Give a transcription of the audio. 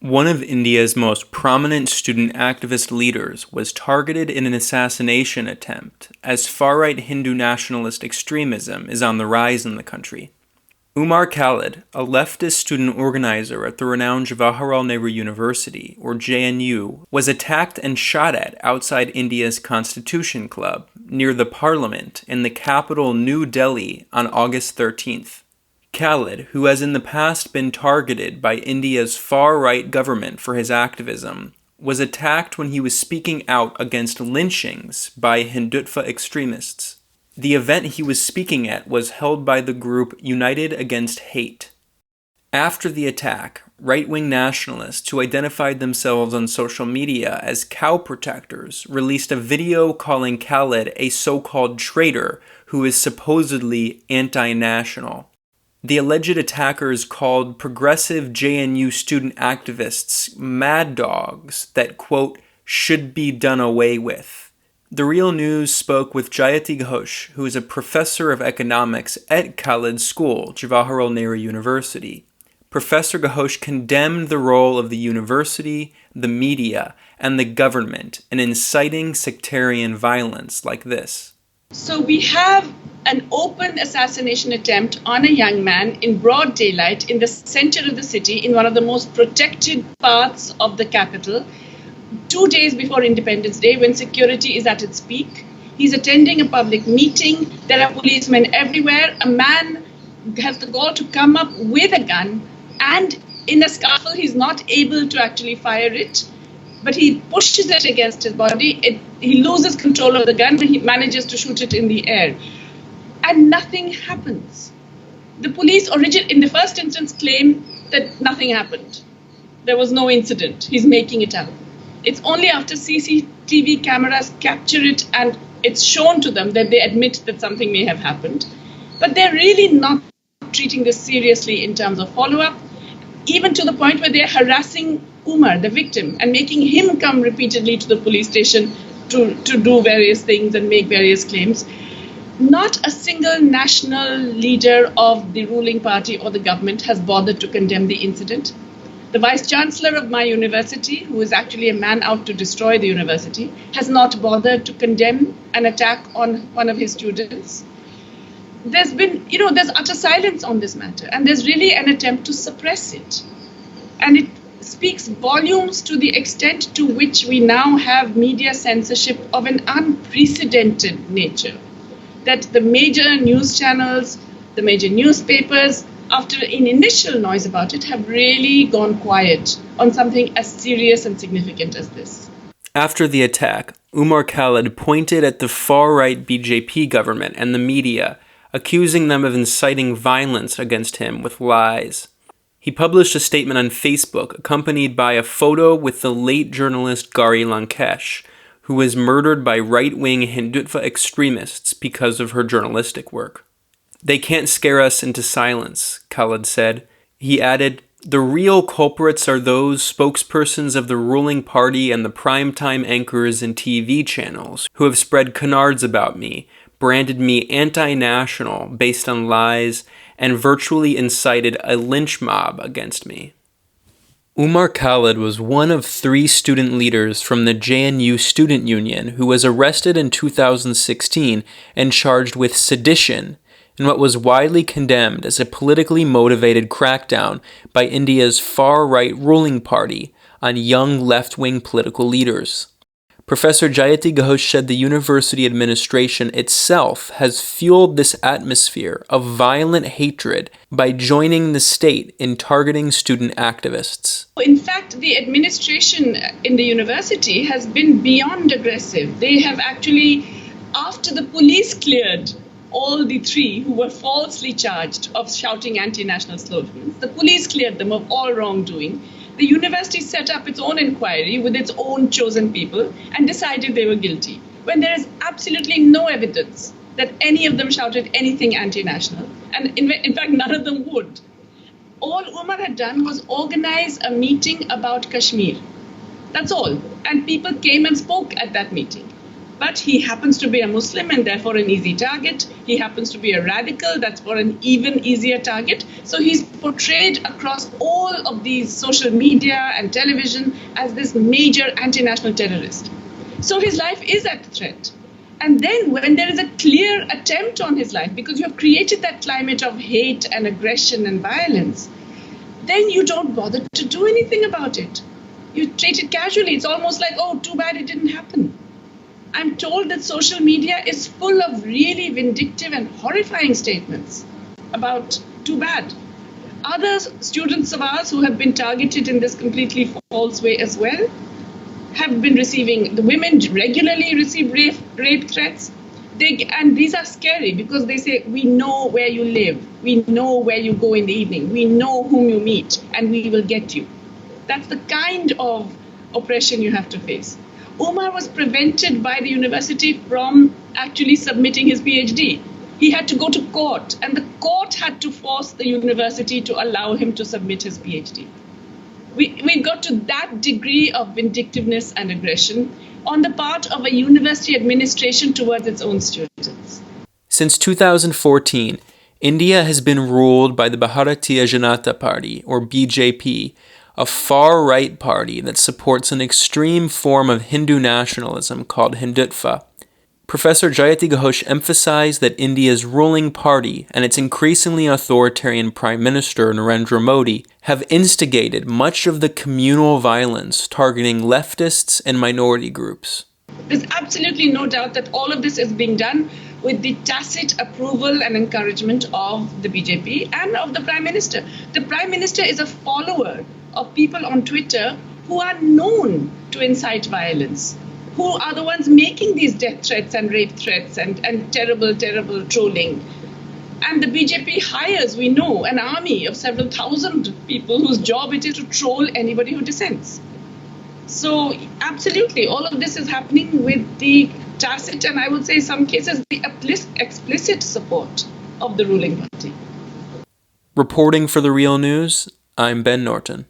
One of India's most prominent student activist leaders was targeted in an assassination attempt, as far-right Hindu nationalist extremism is on the rise in the country. Umar Khalid, a leftist student organizer at the renowned Jawaharlal Nehru University, or JNU, was attacked and shot at outside India's Constitution Club, near the Parliament in the capital New Delhi on August 13th. Khalid, who has in the past been targeted by India's far-right government for his activism, was attacked when he was speaking out against lynchings by Hindutva extremists. The event he was speaking at was held by the group United Against Hate. After the attack, right-wing nationalists who identified themselves on social media as cow protectors released a video calling Khalid a so-called traitor who is supposedly anti-national. The alleged attackers called progressive JNU student activists mad dogs that, quote, should be done away with. The Real News spoke with Jayati Ghosh, who is a professor of economics at Khalid's school, Jawaharlal Nehru University. Professor Ghosh condemned the role of the university, the media, and the government in inciting sectarian violence like this. So we have an open assassination attempt on a young man in broad daylight in the center of the city, in one of the most protected parts of the capital, 2 days before Independence Day, when security is at its peak. He's attending a public meeting. There are policemen everywhere. A man has the gall to come up with a gun, and in a scuffle, he's not able to actually fire it, but he pushes it against his body. He loses control of the gun, and he manages to shoot it in the air. And nothing happens. The police in the first instance claim that nothing happened. There was no incident. He's making it up. It's only after CCTV cameras capture it and it's shown to them that they admit that something may have happened. But they're really not treating this seriously in terms of follow-up, even to the point where they're harassing Umar, the victim, and making him come repeatedly to the police station to do various things and make various claims. Not a single national leader of the ruling party or the government has bothered to condemn the incident. The vice-chancellor of my university, who is actually a man out to destroy the university, has not bothered to condemn an attack on one of his students. There's utter silence on this matter, and there's really an attempt to suppress it. And it speaks volumes to the extent to which we now have media censorship of an unprecedented nature. That the major news channels, the major newspapers, after an initial noise about it, have really gone quiet on something as serious and significant as this. After the attack, Umar Khalid pointed at the far-right BJP government and the media, accusing them of inciting violence against him with lies. He published a statement on Facebook accompanied by a photo with the late journalist Gauri Lankesh, who was murdered by right-wing Hindutva extremists because of her journalistic work. They can't scare us into silence, Khalid said. He added, the real culprits are those spokespersons of the ruling party and the primetime anchors and TV channels who have spread canards about me, branded me anti-national based on lies, and virtually incited a lynch mob against me. Umar Khalid was one of 3 student leaders from the JNU Student Union who was arrested in 2016 and charged with sedition in what was widely condemned as a politically motivated crackdown by India's far-right ruling party on young left-wing political leaders. Professor Jayati Ghosh said the university administration itself has fueled this atmosphere of violent hatred by joining the state in targeting student activists. In fact, the administration in the university has been beyond aggressive. They have actually, after the police cleared all the 3 who were falsely charged of shouting anti-national slogans, the police cleared them of all wrongdoing. The university set up its own inquiry with its own chosen people and decided they were guilty, when there is absolutely no evidence that any of them shouted anything anti-national. And in fact, none of them would. All Umar had done was organize a meeting about Kashmir. That's all. And people came and spoke at that meeting. But he happens to be a Muslim and therefore an easy target. He happens to be a radical, that's for an even easier target. So he's portrayed across all of these social media and television as this major anti-national terrorist. So his life is at threat. And then when there is a clear attempt on his life, because you have created that climate of hate and aggression and violence, then you don't bother to do anything about it. You treat it casually. It's almost like, oh, too bad it didn't happen. I'm told that social media is full of really vindictive and horrifying statements about too bad. Other students of ours who have been targeted in this completely false way as well have been receiving, the women regularly receive rape threats. And these are scary because they say, we know where you live, we know where you go in the evening, we know whom you meet, and we will get you. That's the kind of oppression you have to face. Umar was prevented by the university from actually submitting his PhD. He had to go to court, and the court had to force the university to allow him to submit his PhD. We got to that degree of vindictiveness and aggression on the part of a university administration towards its own students. Since 2014, India has been ruled by the Bharatiya Janata Party, or BJP, a far-right party that supports an extreme form of Hindu nationalism called Hindutva. Professor Jayati Ghosh emphasized that India's ruling party and its increasingly authoritarian Prime Minister Narendra Modi have instigated much of the communal violence targeting leftists and minority groups. There's absolutely no doubt that all of this is being done with the tacit approval and encouragement of the BJP and of the Prime Minister. The Prime Minister is a follower of people on Twitter who are known to incite violence, who are the ones making these death threats and rape threats and terrible, terrible trolling. And the BJP hires, we know, an army of several thousand people whose job it is to troll anybody who dissents. So absolutely, all of this is happening with the tacit and I would say in some cases the explicit support of the ruling party. Reporting for The Real News, I'm Ben Norton.